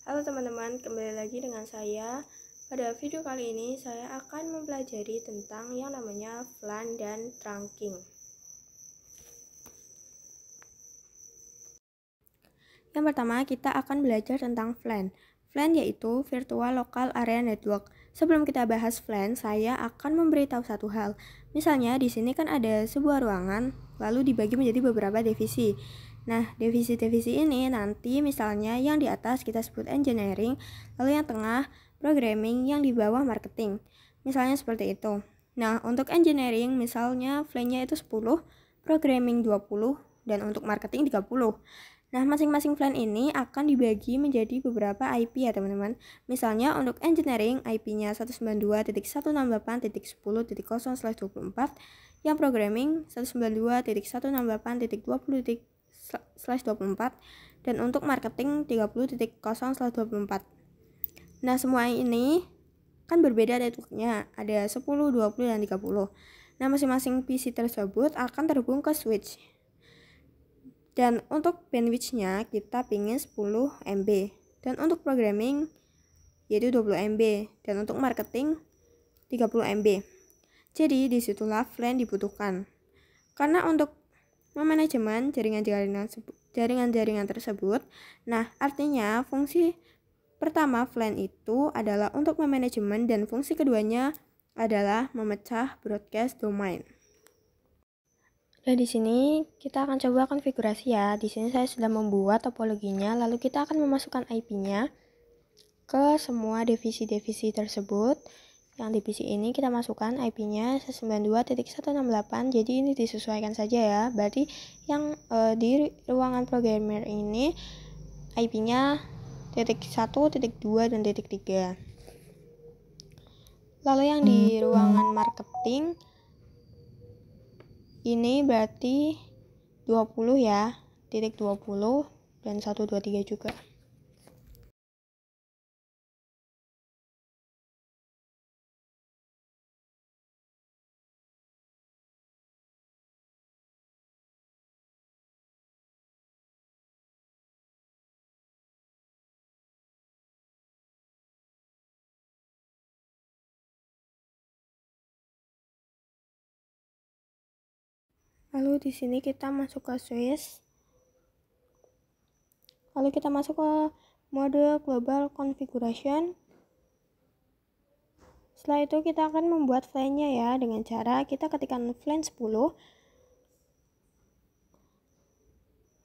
Halo teman-teman, kembali lagi dengan saya. Pada video kali ini saya akan mempelajari tentang yang namanya VLAN dan trunking. Yang pertama, kita akan belajar tentang VLAN. VLAN yaitu Virtual Local Area Network. Sebelum kita bahas VLAN, saya akan memberitahu satu hal. Misalnya di sini kan ada sebuah ruangan, lalu dibagi menjadi beberapa divisi. Nah, divisi-divisi ini nanti misalnya yang di atas kita sebut engineering, lalu yang tengah programming, yang di bawah marketing. Misalnya seperti itu. Nah, untuk engineering misalnya VLAN-nya itu 10, programming 20, dan untuk marketing 30. Nah, masing-masing VLAN ini akan dibagi menjadi beberapa IP ya teman-teman. Misalnya untuk engineering IP-nya 192.168.10.0/24, yang programming 192.168.20/24, dan untuk marketing 30.0/24. Nah, semua ini kan berbeda networknya, ada 10, 20, dan 30. Nah, masing-masing PC tersebut akan terhubung ke switch. Dan untuk bandwidth-nya kita pingin 10 MB. Dan untuk programming yaitu 20 MB. Dan untuk marketing 30 MB. Jadi disitulah VLAN dibutuhkan. Karena untuk memanajemen jaringan-jaringan tersebut, nah artinya fungsi pertama VLAN itu adalah untuk memanajemen dan fungsi keduanya adalah memecah broadcast domain. Nah, di sini kita akan coba konfigurasi ya. Di sini saya sudah membuat topologinya, lalu kita akan memasukkan IP-nya ke semua divisi-divisi tersebut. Yang divisi ini kita masukkan IP-nya 192.168. Jadi ini disesuaikan saja ya. Berarti yang di ruangan programmer ini IP-nya titik 1, titik 2, dan titik 3. Lalu yang di ruangan marketing ini berarti 20 ya, titik 20 dan 123 juga. Lalu di sini kita masuk ke switch. Lalu kita masuk ke mode global configuration. Setelah itu kita akan membuat VLAN-nya ya dengan cara kita ketikkan VLAN 10.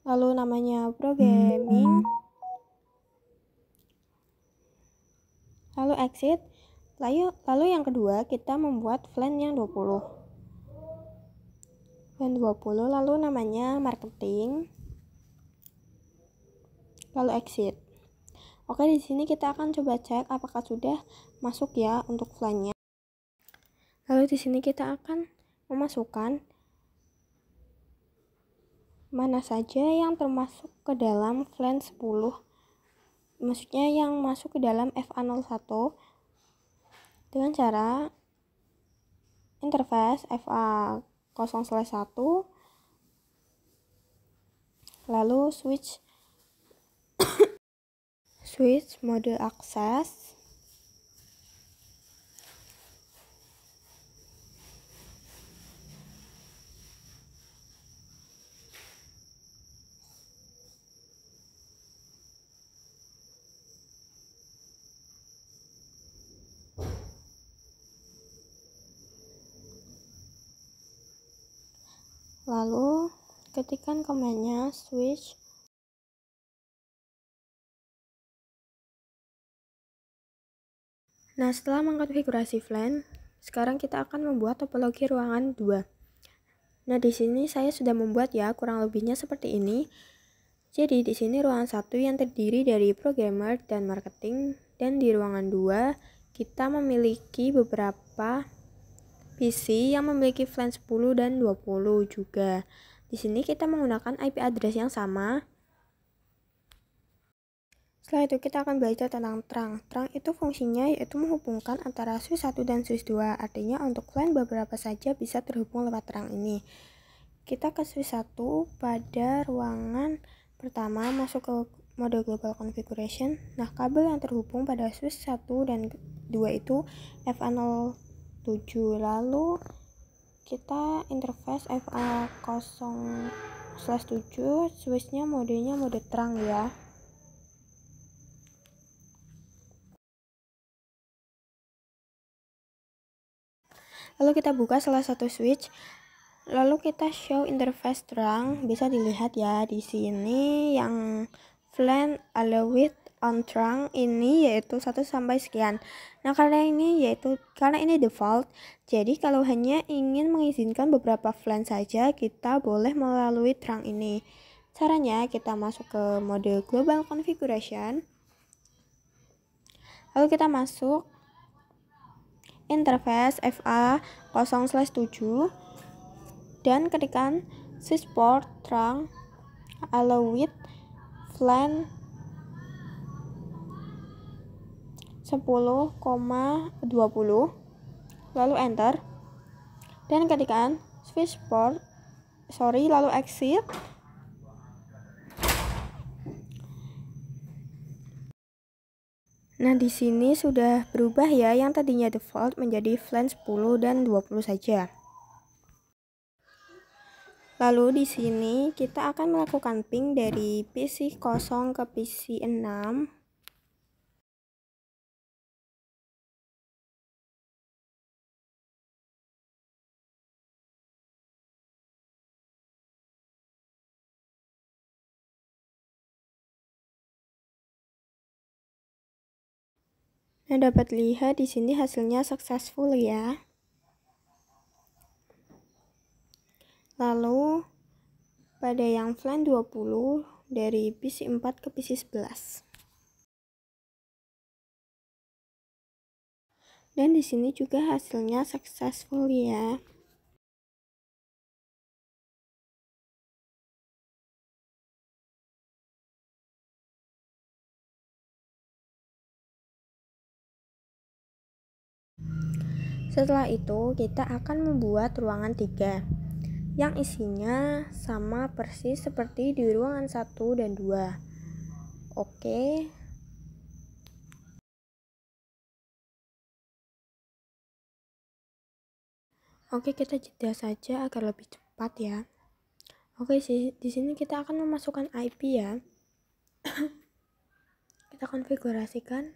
Lalu namanya programming. Lalu exit. Lalu yang kedua kita membuat VLAN yang 20. VLAN 20 lalu namanya marketing. Lalu exit. Oke, di sini kita akan coba cek apakah sudah masuk ya untuk VLAN-nya. Lalu di sini kita akan memasukkan mana saja yang termasuk ke dalam VLAN 10. Maksudnya yang masuk ke dalam FA01 dengan cara interface FA0/1, lalu switch mode akses, lalu ketikkan komennya switch. Nah, setelah mengkonfigurasi VLAN, sekarang kita akan membuat topologi ruangan 2. Nah, di sini saya sudah membuat ya, kurang lebihnya seperti ini. Jadi, di sini ruangan 1 yang terdiri dari programmer dan marketing, dan di ruangan 2 kita memiliki beberapa PC yang memiliki VLAN 10 dan 20 juga. Di sini kita menggunakan IP address yang sama. Setelah itu kita akan belajar tentang trunk. Trunk itu fungsinya yaitu menghubungkan antara switch 1 dan switch 2. Artinya untuk VLAN beberapa saja bisa terhubung lewat trunk ini. Kita ke switch 1 pada ruangan pertama, masuk ke mode global configuration. Nah, kabel yang terhubung pada switch 1 dan 2 itu FA07. Lalu kita interface FA0/7, switchnya modenya mode terang ya. Lalu kita buka salah satu switch. Lalu kita show interface terang, bisa dilihat ya di sini yang flan allowed on terang ini yaitu 1 sampai sekian. Nah, karena ini default, jadi kalau hanya ingin mengizinkan beberapa flan saja, kita boleh melalui terang ini. Caranya kita masuk ke mode global configuration. Lalu kita masuk interface FA0/7 dan ketikkan switchport terang allowed flan 10,20, lalu enter dan ketikkan lalu exit. Nah, di sini sudah berubah ya, yang tadinya default menjadi flan 10 dan 20 saja. Lalu di sini kita akan melakukan ping dari PC 0 ke PC 6. Nah, dapat lihat di sini hasilnya successful ya. Lalu pada yang flan 20 dari PC 4 ke PC 11. Dan di sini juga hasilnya successful ya. Setelah itu kita akan membuat ruangan 3 yang isinya sama persis seperti di ruangan 1 dan 2. Oke. Oke, kita jeda saja agar lebih cepat ya. Oke, di sini kita akan memasukkan IP ya. Kita konfigurasikan.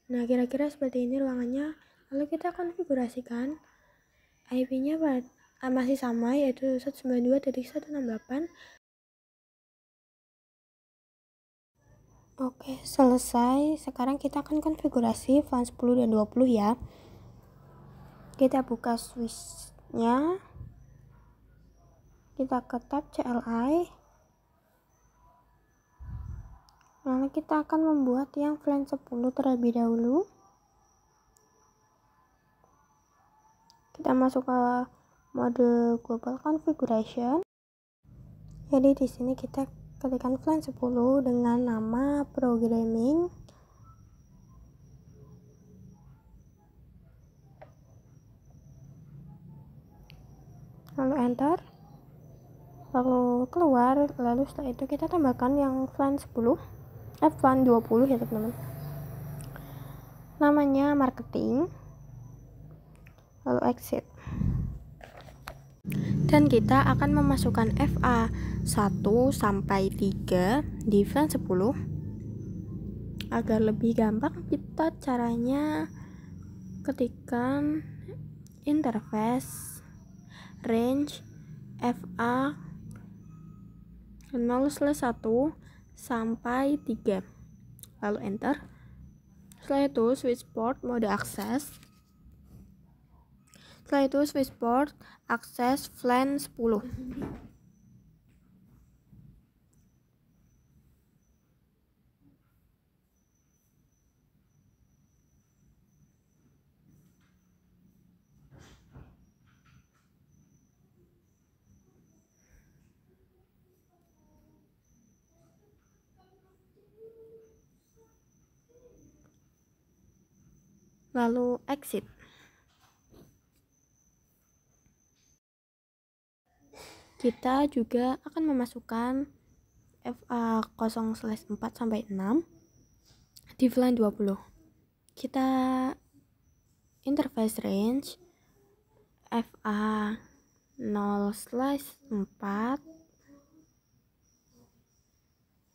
Nah, kira-kira seperti ini ruangannya. Lalu kita konfigurasikan IP-nya masih sama, yaitu 192.168. Oke, selesai. Sekarang kita akan konfigurasi flan 10 dan 20 ya. Kita buka switch-nya. Kita ke tab CLI. Lalu kita akan membuat yang flan 10 terlebih dahulu. Kita masuk ke mode global configuration. Jadi di sini kita ketikkan flan 10 dengan nama programming. Lalu enter. Lalu keluar, lalu setelah itu kita tambahkan yang flan 20 ya teman-teman. Namanya marketing. Lalu exit. Dan kita akan memasukkan FA 1 sampai 3 di flan 10. Agar lebih gampang, kita caranya ketikkan interface range FA 0/1 sampai 3. Lalu enter. Setelah itu switch port mode akses. Setelah itu switch port akses flan 10. Lalu exit. Kita juga akan memasukkan FA 0/4 sampai 6 di VLAN 20. Kita interface range FA 0/4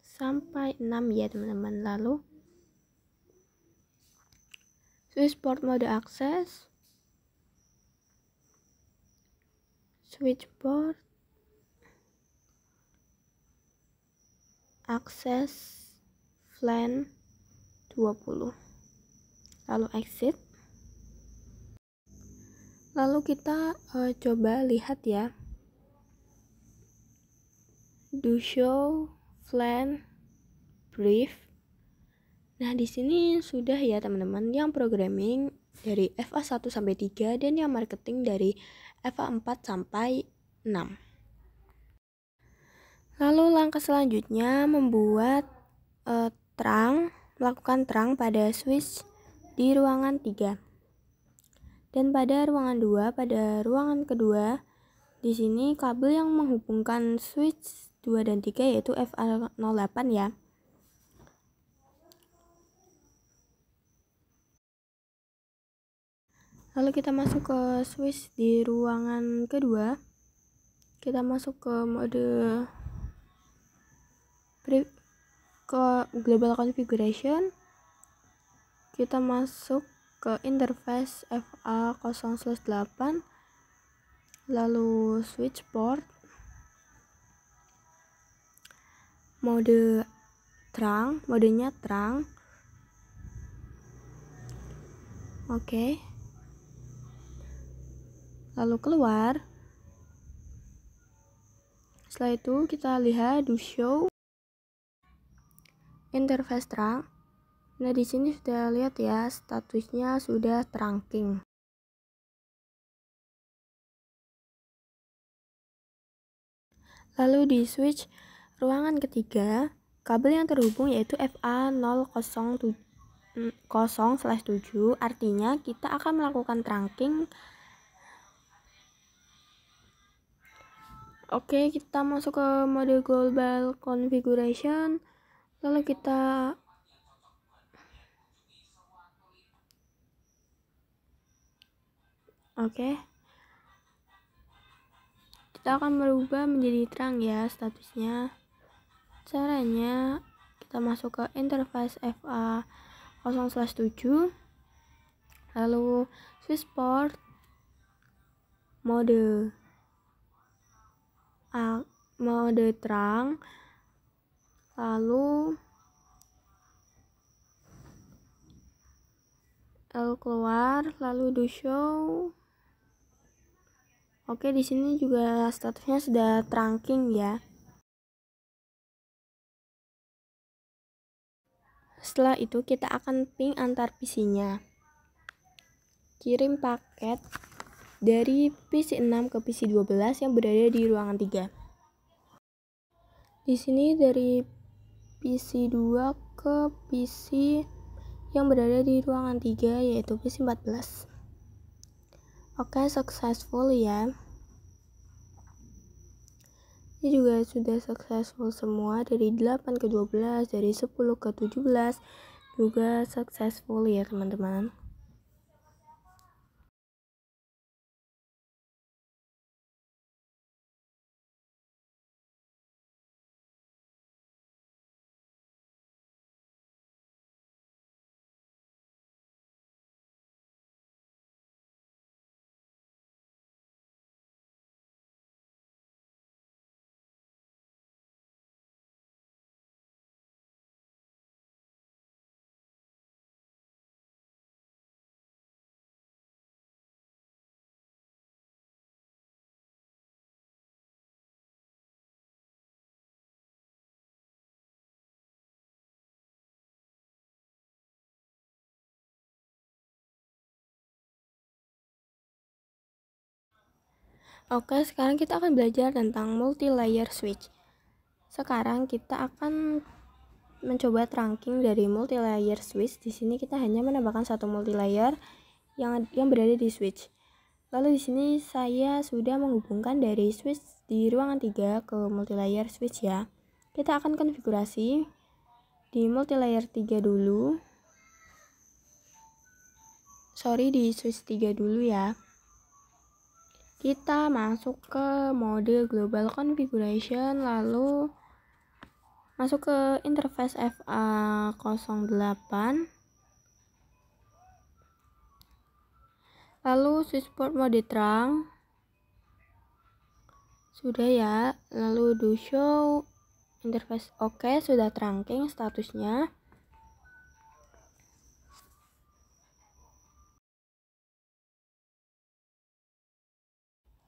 sampai 6 ya teman-teman. Lalu switch port mode akses, switch port akses VLAN 20, lalu exit. Lalu kita coba lihat ya, do show VLAN brief. Nah, di sini sudah ya teman-teman yang programming dari FA 1 sampai 3 dan yang marketing dari FA 4 sampai 6. Lalu langkah selanjutnya membuat melakukan terang pada switch di ruangan 3. Dan pada ruangan 2, pada ruangan kedua, di sini kabel yang menghubungkan switch 2 dan 3 yaitu FA 08 ya. Lalu kita masuk ke switch di ruangan kedua. Kita masuk ke mode ke global configuration. Kita masuk ke interface FA 0/8. Lalu switch port. Mode terang, modenya terang. Oke. Lalu keluar. Setelah itu kita lihat do show interface terang. Nah, di sini sudah lihat ya, statusnya sudah trunking. Lalu di switch ruangan ketiga, kabel yang terhubung yaitu FA 0/7, artinya kita akan melakukan trunking. Oke, kita masuk ke mode global configuration. Lalu kita kita akan merubah menjadi terang ya statusnya. Caranya kita masuk ke interface FA 0/7, lalu switch port mode terang, lalu keluar, lalu do show. Oke, di sini juga statusnya sudah trunking ya. Setelah itu kita akan ping antar PC-nya. Kirim paket dari PC 6 ke PC 12 yang berada di ruangan 3. Di sini dari PC 2 ke PC yang berada di ruangan 3 yaitu PC 14. Oke, successful ya. Ini juga sudah successful semua, dari 8 ke 12, dari 10 ke 17 juga successful ya teman-teman. Oke, sekarang kita akan belajar tentang multi-layer switch. Sekarang kita akan mencoba trunking dari multi-layer switch. Di sini kita hanya menambahkan satu multi-layer yang berada di switch. Lalu di sini saya sudah menghubungkan dari switch di ruangan 3 ke multi-layer switch ya. Kita akan konfigurasi di multilayer 3 dulu. Di switch 3 dulu ya. Kita masuk ke mode global configuration, lalu masuk ke interface FA08, lalu switchboard mode terang, sudah ya, lalu do show interface oke, sudah trunking statusnya.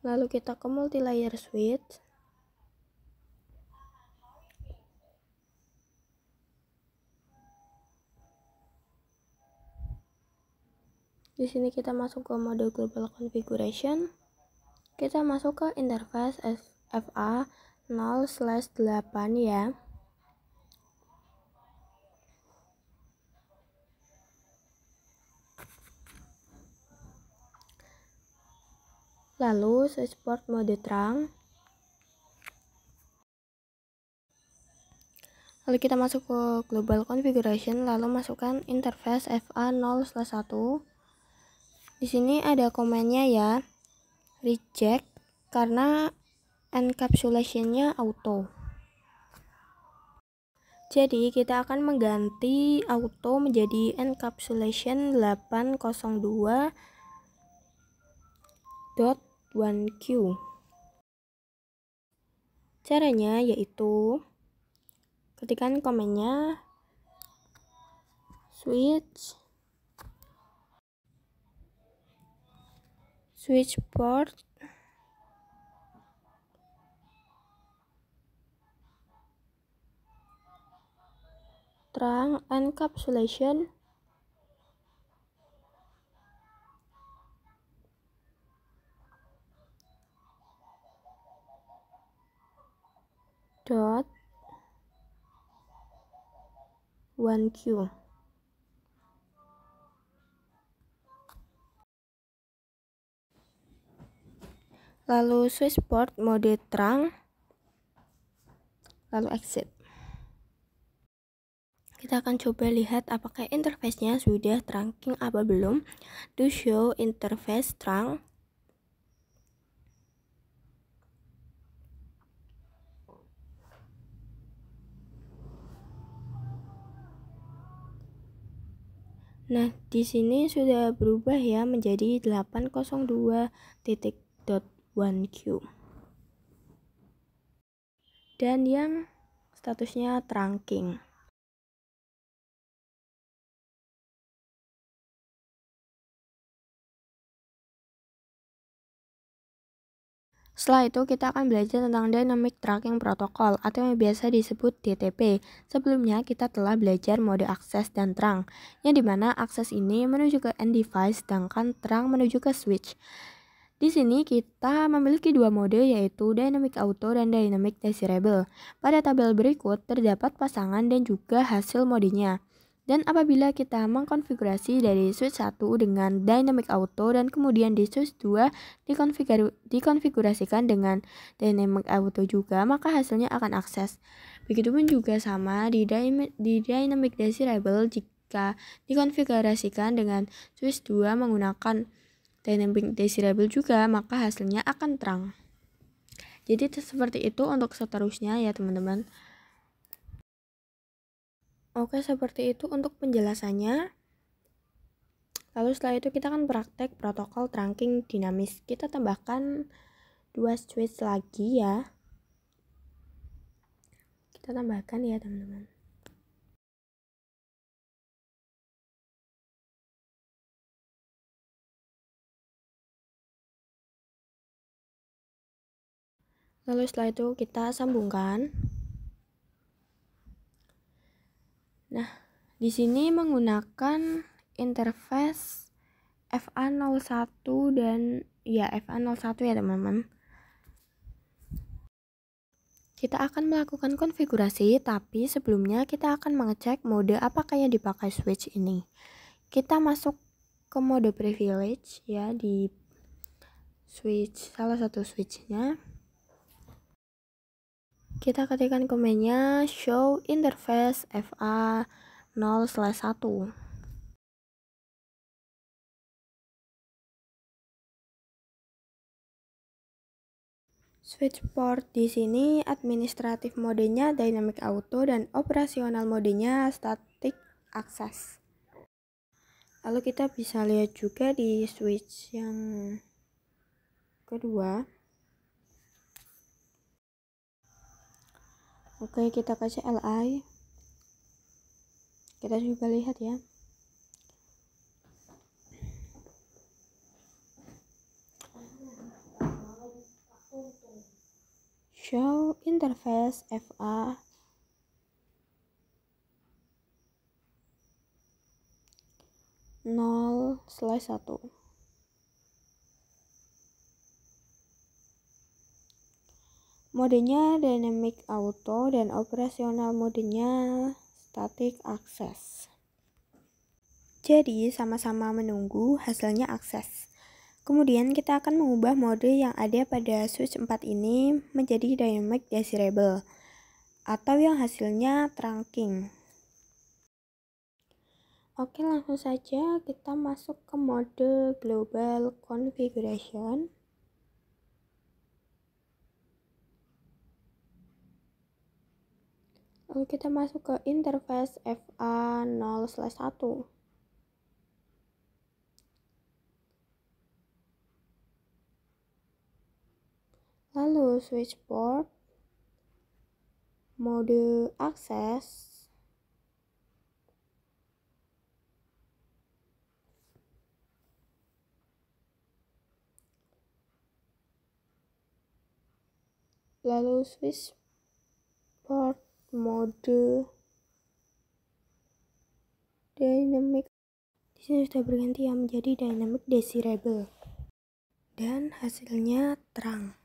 Lalu kita ke multilayer switch. Di sini kita masuk ke mode global configuration. Kita masuk ke interface FA 0/8 ya. Lalu switchboard mode terang. Lalu kita masuk ke global configuration, lalu masukkan interface FA 0/1. Di sini ada komennya ya, reject karena encapsulation-nya auto. Jadi kita akan mengganti auto menjadi encapsulation 802.1Q. Caranya yaitu ketikkan komennya switchboard terang encapsulation dot 1Q. Lalu switchboard mode terang, lalu exit. Kita akan coba lihat apakah interface-nya sudah trunking apa belum. Do show interface terang. Nah, di sini sudah berubah ya menjadi 802.1Q. Dan yang statusnya trunking. Setelah itu kita akan belajar tentang Dynamic Tracking Protocol atau yang biasa disebut DTP. Sebelumnya kita telah belajar mode akses dan terang, yang dimana akses ini menuju ke end device sedangkan terang menuju ke switch. Di sini kita memiliki dua mode yaitu Dynamic Auto dan Dynamic Desirable. Pada tabel berikut terdapat pasangan dan juga hasil modenya. Dan apabila kita mengkonfigurasi dari switch 1 dengan Dynamic Auto dan kemudian di switch 2 dikonfigurasikan dengan Dynamic Auto juga, maka hasilnya akan akses. Begitupun juga sama di Dynamic Desirable jika dikonfigurasikan dengan switch 2 menggunakan Dynamic Desirable juga, maka hasilnya akan terang. Jadi seperti itu untuk seterusnya ya teman-teman. Oke, seperti itu untuk penjelasannya. Lalu setelah itu kita akan praktek protokol trunking dinamis. Kita tambahkan 2 switch lagi ya. Kita tambahkan ya teman-teman. Lalu setelah itu kita sambungkan. Nah, di sini menggunakan interface FA01 dan ya FA01 ya teman-teman. Kita akan melakukan konfigurasi, tapi sebelumnya kita akan mengecek mode apakah yang dipakai switch ini. Kita masuk ke mode privilege ya di switch salah satu switchnya. Kita ketikkan komennya show interface FA 0/1. Switch port di sini administratif modenya dynamic auto dan operasional modenya static access. Lalu kita bisa lihat juga di switch yang kedua. Oke, kita kasih LI. Kita juga lihat ya. Show interface FA 0/1. Modenya dynamic auto dan operasional modenya static access. Jadi sama-sama menunggu hasilnya akses. Kemudian kita akan mengubah mode yang ada pada switch 4 ini menjadi dynamic desirable atau yang hasilnya trunking. Oke, langsung saja kita masuk ke mode global configuration. Lalu kita masuk ke interface FA 0/1. Lalu switch port, mode akses, lalu switch port mode dynamic. Di sini sudah berganti ya menjadi dynamic desirable dan hasilnya terang.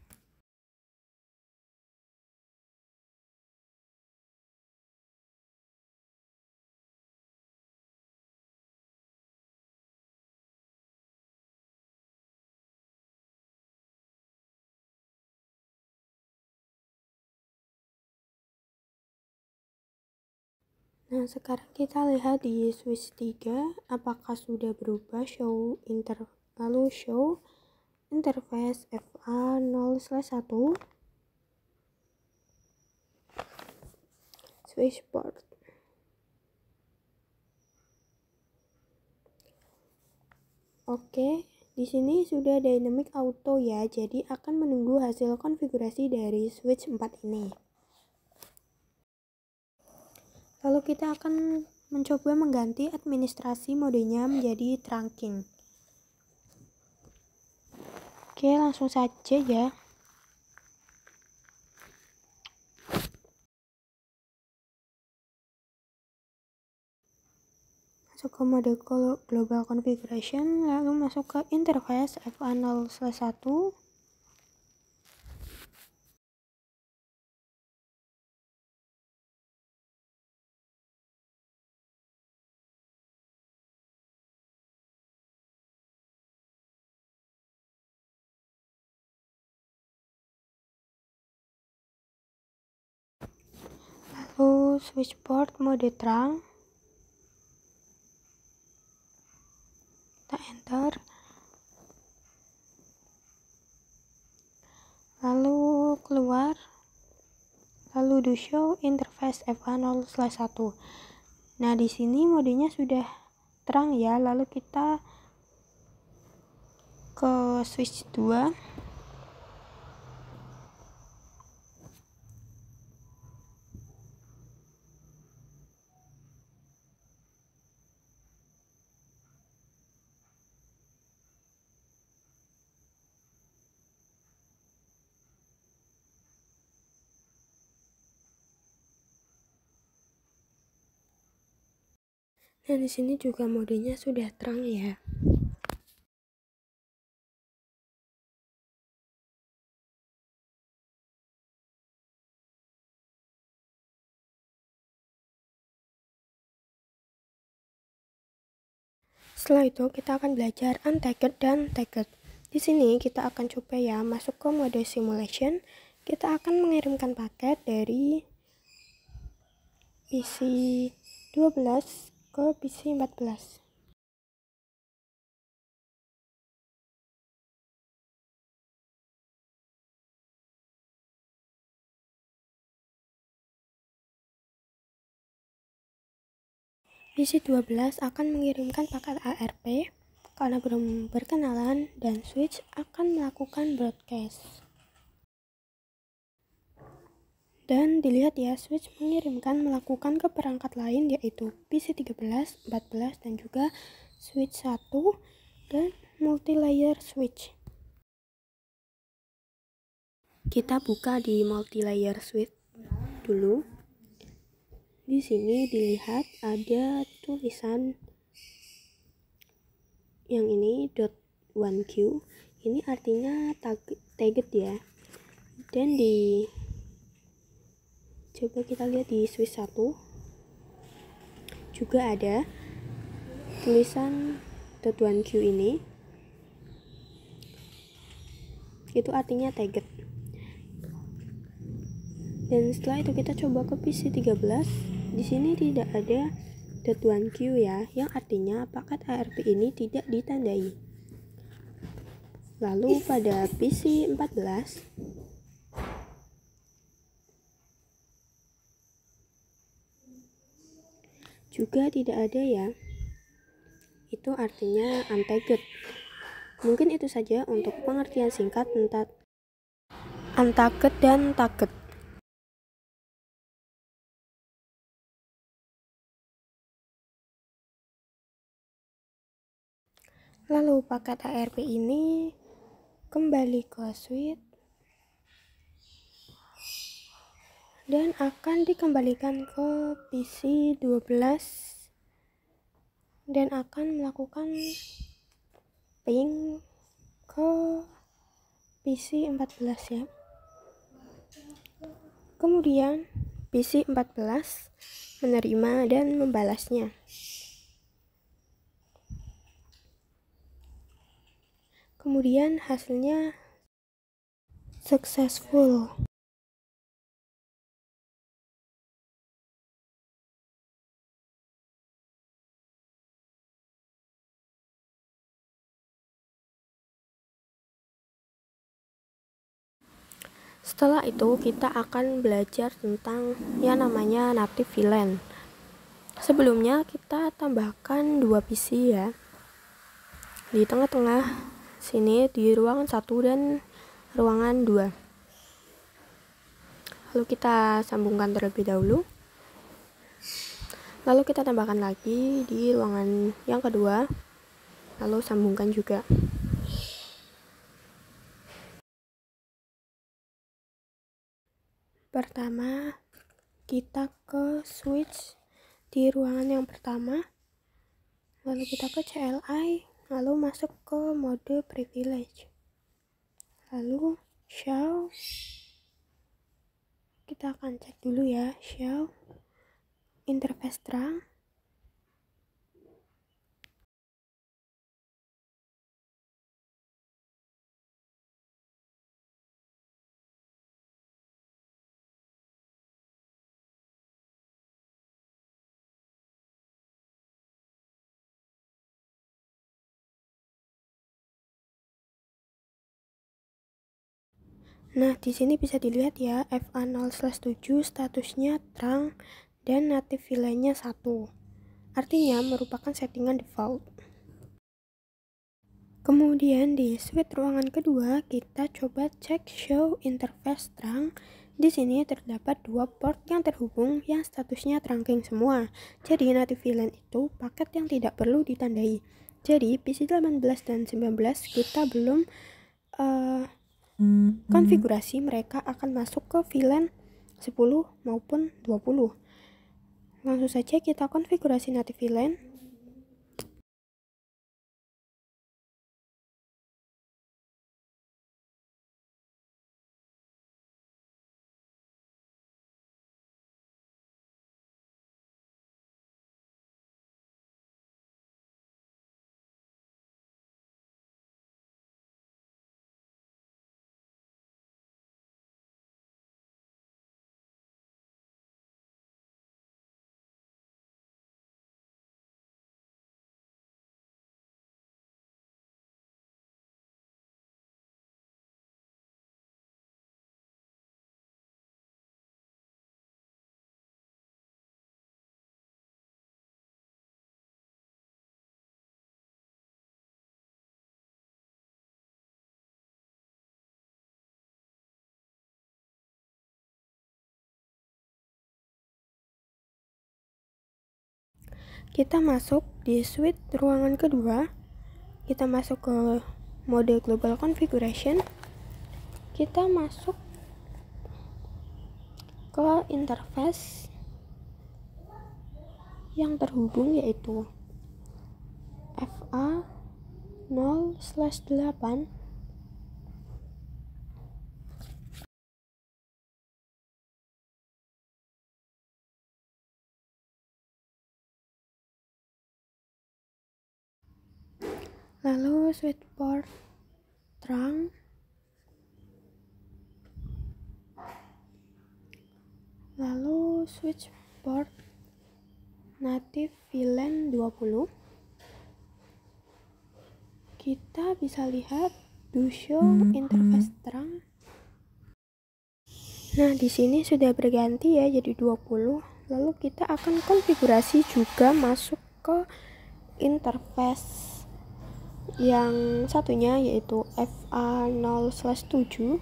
Nah, sekarang kita lihat di switch 3 apakah sudah berubah lalu show interface FA 0/1 switch port. Oke, di sini sudah dynamic auto ya, jadi akan menunggu hasil konfigurasi dari switch 4 ini. Lalu kita akan mencoba mengganti administrasi modenya menjadi trunking. Oke, langsung saja ya. Masuk ke mode global configuration, lalu masuk ke interface FA 0/1. Lalu switch port mode trunk. Kita enter. Lalu keluar. Lalu do show interface FA 0/1. Nah, di sini modenya sudah terang ya. Lalu kita ke switch 2. Nah, di sini juga modenya sudah terang ya. Setelah itu kita akan belajar untagged dan tagged. Di sini kita akan coba ya masuk ke mode simulation. kita akan mengirimkan paket dari PC 12 ke PC 14. PC 12 akan mengirimkan paket ARP karena belum berkenalan, dan switch akan melakukan broadcast. Dan dilihat ya, switch melakukan ke perangkat lain, yaitu PC 13, 14, dan juga switch 1 dan multi-layer switch. Kita buka di multi-layer switch dulu. Di sini dilihat ada tulisan yang ini .1Q. Ini artinya tagged ya. Dan coba kita lihat di switch 1 juga ada tulisan .1Q ini, itu artinya tagged. Dan setelah itu kita coba ke PC 13. Di sini tidak ada .1Q ya, yang artinya paket ARP ini tidak ditandai. Lalu pada PC 14 juga tidak ada ya, itu artinya untagged. Mungkin itu saja untuk pengertian singkat tentang untagged dan tagged. Lalu paket ARP ini kembali ke switch dan akan dikembalikan ke PC 12 dan akan melakukan ping ke PC 14 ya. Kemudian PC 14 menerima dan membalasnya. Kemudian hasilnya successful. Setelah itu kita akan belajar tentang yang namanya native VLAN. Sebelumnya kita tambahkan 2 PC ya. Di tengah-tengah sini di ruangan 1 dan ruangan 2. Lalu kita sambungkan terlebih dahulu. Lalu kita tambahkan lagi di ruangan yang kedua. Lalu sambungkan juga. Pertama, kita ke switch di ruangan yang pertama, lalu kita ke CLI, lalu masuk ke mode privilege, lalu show, kita akan cek dulu ya, show interface terang. Nah, di sini bisa dilihat ya, FA0/7 statusnya terang dan native VLAN-nya 1. Artinya merupakan settingan default. Kemudian di switch ruangan kedua, kita coba cek show interface terang. Di sini terdapat 2 port yang terhubung yang statusnya trunking semua. Jadi native VLAN itu paket yang tidak perlu ditandai. Jadi PC 18 dan 19 kita belum konfigurasi mereka akan masuk ke VLAN 10 maupun 20. Langsung saja kita konfigurasi native VLAN. Kita masuk di suite ruangan kedua, kita masuk ke mode global configuration, kita masuk ke interface yang terhubung yaitu FA 0/8. Lalu switch port terang, lalu switch port native VLAN 20. Kita bisa lihat do show interface terang. Nah, di sini sudah berganti ya jadi 20. Lalu kita akan konfigurasi juga masuk ke interface yang satunya yaitu FA 0/7.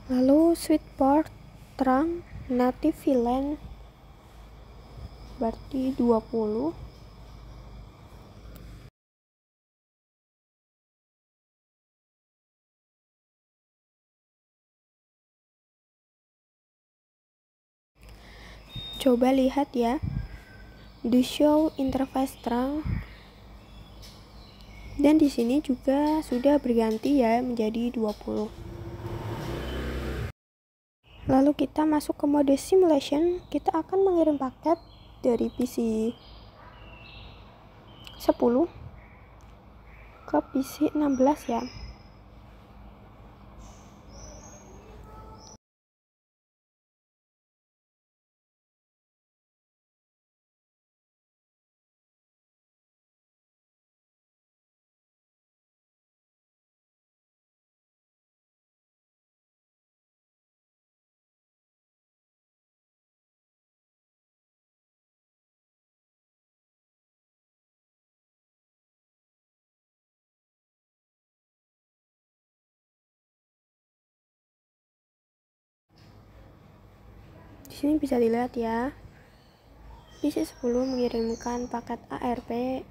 Lalu switch port terang native VLAN berarti 20. Coba lihat ya, do show interface terang, dan di sini juga sudah berganti ya menjadi 20. Lalu kita masuk ke mode simulation, kita akan mengirim paket dari PC 10 ke PC 16 ya. Di sini bisa dilihat ya, PC 10 mengirimkan paket ARP,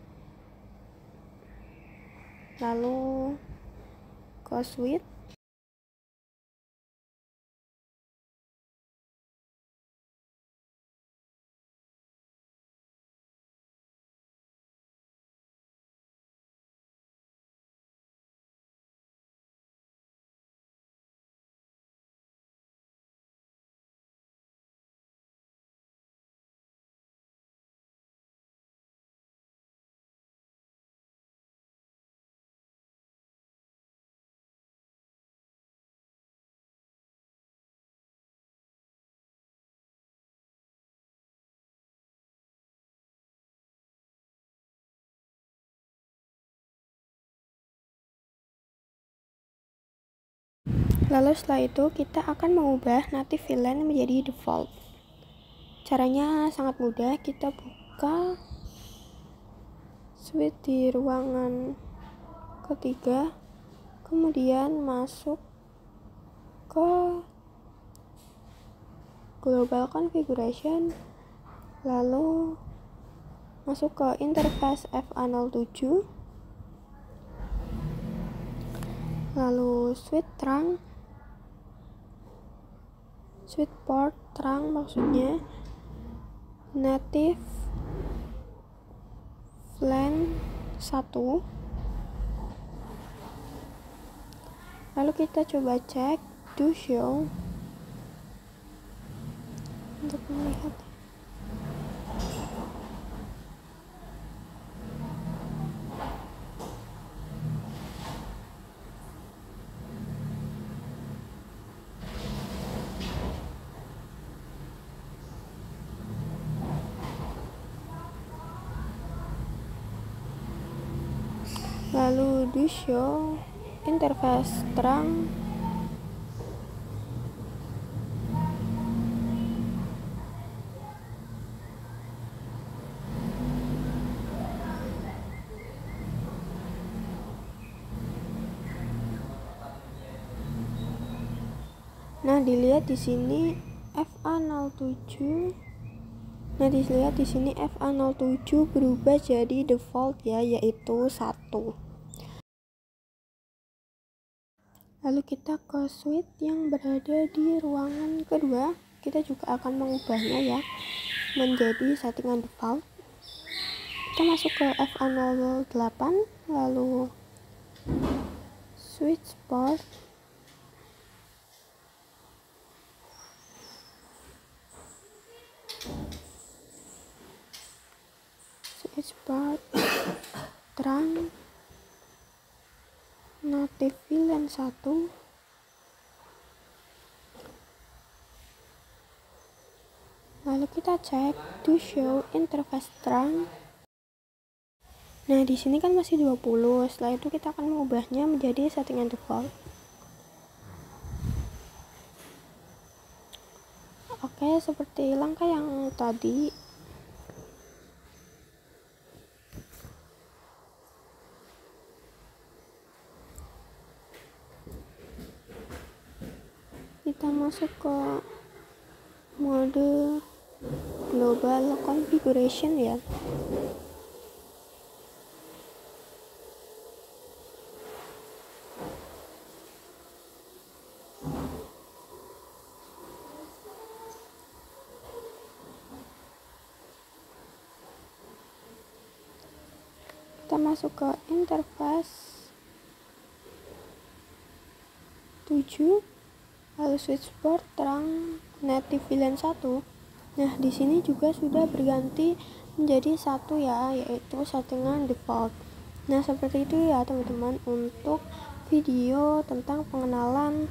lalu ke suite, lalu setelah itu kita akan mengubah native VLAN menjadi default. Caranya sangat mudah, kita buka switch di ruangan ketiga, kemudian masuk ke global configuration, lalu masuk ke interface FA07, lalu switch terang, switch port terang maksudnya native VLAN 1. Lalu kita coba cek do show untuk melihat. Lalu do show interface terang. Nah, dilihat di sini FA07. Nah, dilihat di sini FA07 berubah jadi default ya, yaitu 1. Lalu kita ke switch yang berada di ruangan kedua. Kita juga akan mengubahnya ya menjadi settingan default. Kita masuk ke FA08, lalu switch port. Switch port terang, native VLAN 1. Lalu kita cek to show interface terang. Nah, di sini kan masih 20. Setelah itu kita akan mengubahnya menjadi settingan default. Oke, seperti langkah yang tadi. Kita masuk ke mode global configuration ya. Kita masuk ke interface 7, lalu switch port terang, native VLAN 1. Nah, di sini juga sudah berganti menjadi 1 ya, yaitu settingan default. Nah, seperti itu ya teman-teman untuk video tentang pengenalan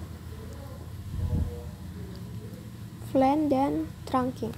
VLAN dan trunking.